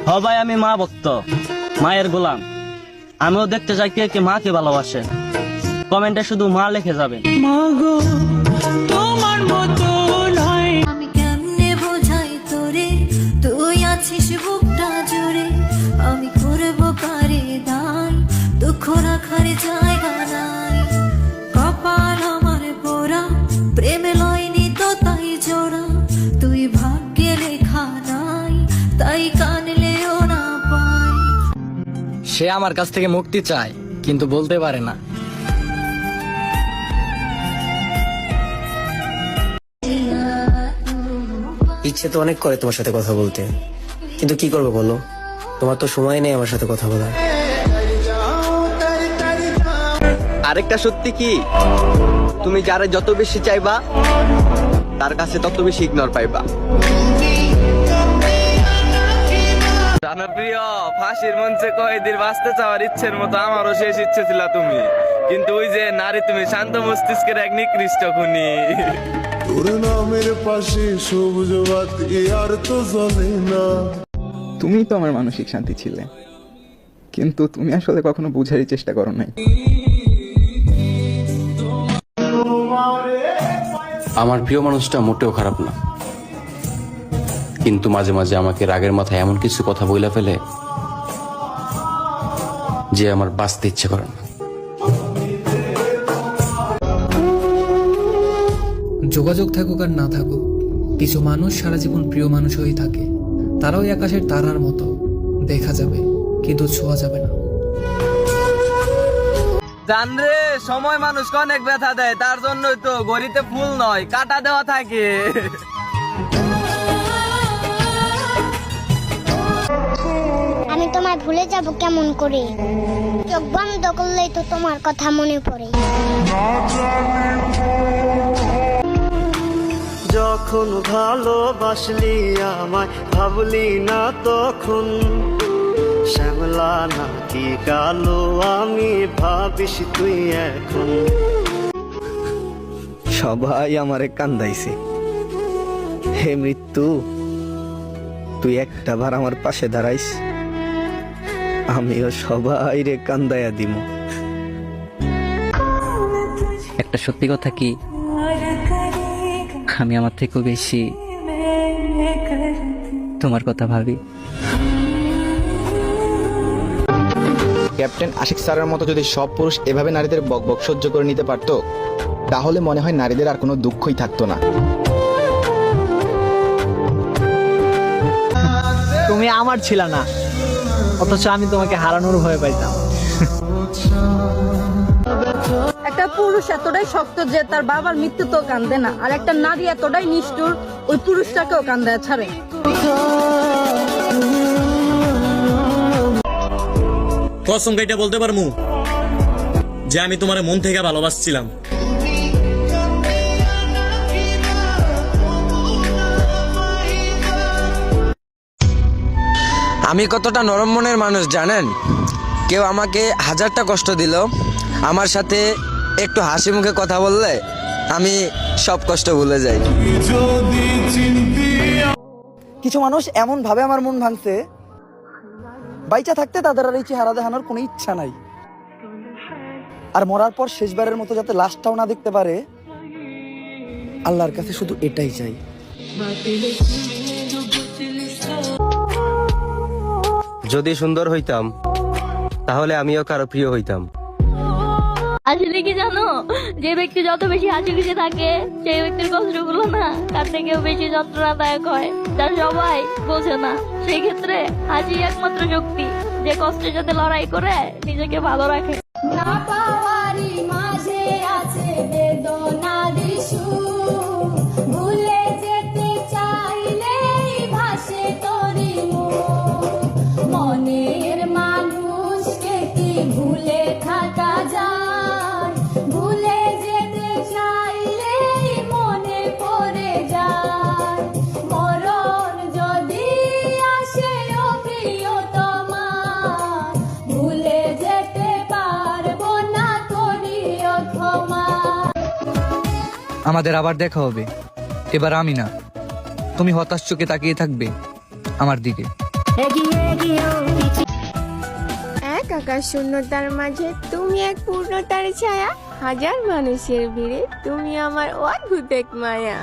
হ ভাই, আমি মা ভক্ত, মায়ের গোলাম। আমিও দেখতে চাই কে কে মাকে ভালোবাসে। কমেন্টে শুধু মা লিখে যাবেন। আমি কেমনে বোঝাই তোরে, তুই আছিস বুকটা জুড়ে। আমি করবো কারে দান, দুঃখ রাখার জায়গা নাই। কপাল আমার পোড়া, প্রেমে লয়নি তো তাই জোড়া। তুই ভাগ্যে লেখা নাই, তাই কানলেও না পাই। সে আমার কাছ থেকে মুক্তি চায়, কিন্তু বলতে পারে না। ইচ্ছে তো অনেক করে তোমার সাথে কথা বলতে, কিন্তু কি করবো বলো, তোমার তো সময় নেই আমার সাথে কথা বলার। আরেকটা সত্যি কি, তুমি যারা যত বেশি চাইবা তার কাছে তত বেশি ইগনোর পাইবা। প্রিয়, ফাঁসির মঞ্চে কয়েদির বাঁচতে চাওয়ার ইচ্ছের মতো আমারও শেষ ইচ্ছে ছিল তুমি, কিন্তু ওই যে নারী তুমি শান্ত মস্তিষ্কের এক নিকৃষ্ট খুনি। তোর নামের পাশে সবুজ বাতি আর তো জ্বলে না। তুমি তো আমার মানসিক শান্তি ছিলে, কিন্তু তুমি আসলে কখনো বোঝারই চেষ্টা করো নাই। আমার প্রিয় মানুষটা মোটেও খারাপ না, কিন্তু মাঝে মাঝে আমাকে রাগের মাথায় এমন কিছু কথা বইলা ফেলে যে আমার বাঁচতে ইচ্ছে করে না। যোগাযোগ থাকুক আর না থাকুক, কিছু মানুষ সারা জীবন প্রিয় মানুষ হয়ে থাকে। তারাও আকাশের তারার মতো, দেখা যাবে কিন্তু ছোঁয়া যাবে না। জানরে, সময় মানুষকে অনেক ব্যথা দেয়, তার জন্যই তো গড়িতে ফুল নয় কাটা দেওয়া থাকে। আমি তোমায় ভুলে যাব কেমন করে, চোখ বন্ধ করলেই তো তোমার কথা মনে পড়ে। যখন ভালোবাসলি আমায় ভাবলি না তখন, শ্যামলা নাকি কালো আমি ভাবিস তুই এখন। সবাই আমারে কান্দাইছে, হে মৃত্যু তুই একটা বার আমার পাশে দাঁড়াইস, আমিও সবাই রে কান্দাইয়া দিব। একটা সত্যি কথা কি, আমি আমার থেকেও বেশি তোমার কথা ভাবি। ক্যাপ্টেন আশিক স্যারের মতো যদি সব পুরুষ এভাবে নারীদের বকবক সহ্য করে নিতে পারতো, তাহলে মনে হয় নারীদের আর কোনো দুঃখই থাকতো না। তুমি আমার ছিল না, অথচ আমি তোমাকে হারানোর ভয় পাইতাম। একটা পুরুষ এতটাই শক্ত যে তার বাবার মৃত্যুতেও কান্দে না, আর একটা নারী এতটাই নিষ্ঠুর ওই পুরুষটাকেও কান্দায় ছাড়ে। কসম কাইটা বলতে পারমু যে আমি তোমার মন থেকে ভালোবাসছিলাম। আমি কতটা নরম মনের মানুষ জানেন? কেউ আমাকে হাজারটা কষ্ট দিল, আমার সাথে একটু হাসি মুখে কথা বললে আমি সব কষ্ট ভুলে যাই। কিছু মানুষ এমন ভাবে আমার মন ভাঙছে, বাইচা থাকতে তাদের আর এই চেহারা দেখানোর কোনো ইচ্ছা নাই, আর মরার পর শেষবারের মতো যাতে লাশটাও না দেখতে পারে, আল্লাহর কাছে শুধু এটাই চাই। যদি সুন্দর হইতাম তাহলে আমিও কারো প্রিয় হইতাম। আসলে কি জানো, যে ব্যক্তি যত বেশি হাসি খুশি থাকে সেই ব্যক্তির কষ্টগুলো না তার থেকেও বেশি যন্ত্রণাদায়ক হয়, যার সবাই বোঝে না। সেই ক্ষেত্রে হাসি একমাত্র শক্তি যে কষ্টের সাথে লড়াই করে নিজেকে ভালো রাখে। না পাওয়ারি মাঝে আছে বেদনার সুর, ভুলে যেতে চাইলেই ভাসে তোরি মুখ। মনের মানুষকে কি ভুলে থাকা যায়, ভুলে যেতে চাইলেই মনে পড়ে যায়। মরণ যদি আসে ও প্রিয়তমা, ভুলে যেতে পারবো না করিও ক্ষমা। আমাদের আবার দেখা হবে, এবার আমি না, তুমি হতাশ চোখে তাকিয়ে থাকবে আমার দিকে। এক আকাশ শূন্যতার মাঝে তুমি এক পূর্ণতার ছায়া, হাজার মানুষের ভিড়ে তুমি আমার অদ্ভুত এক মায়া।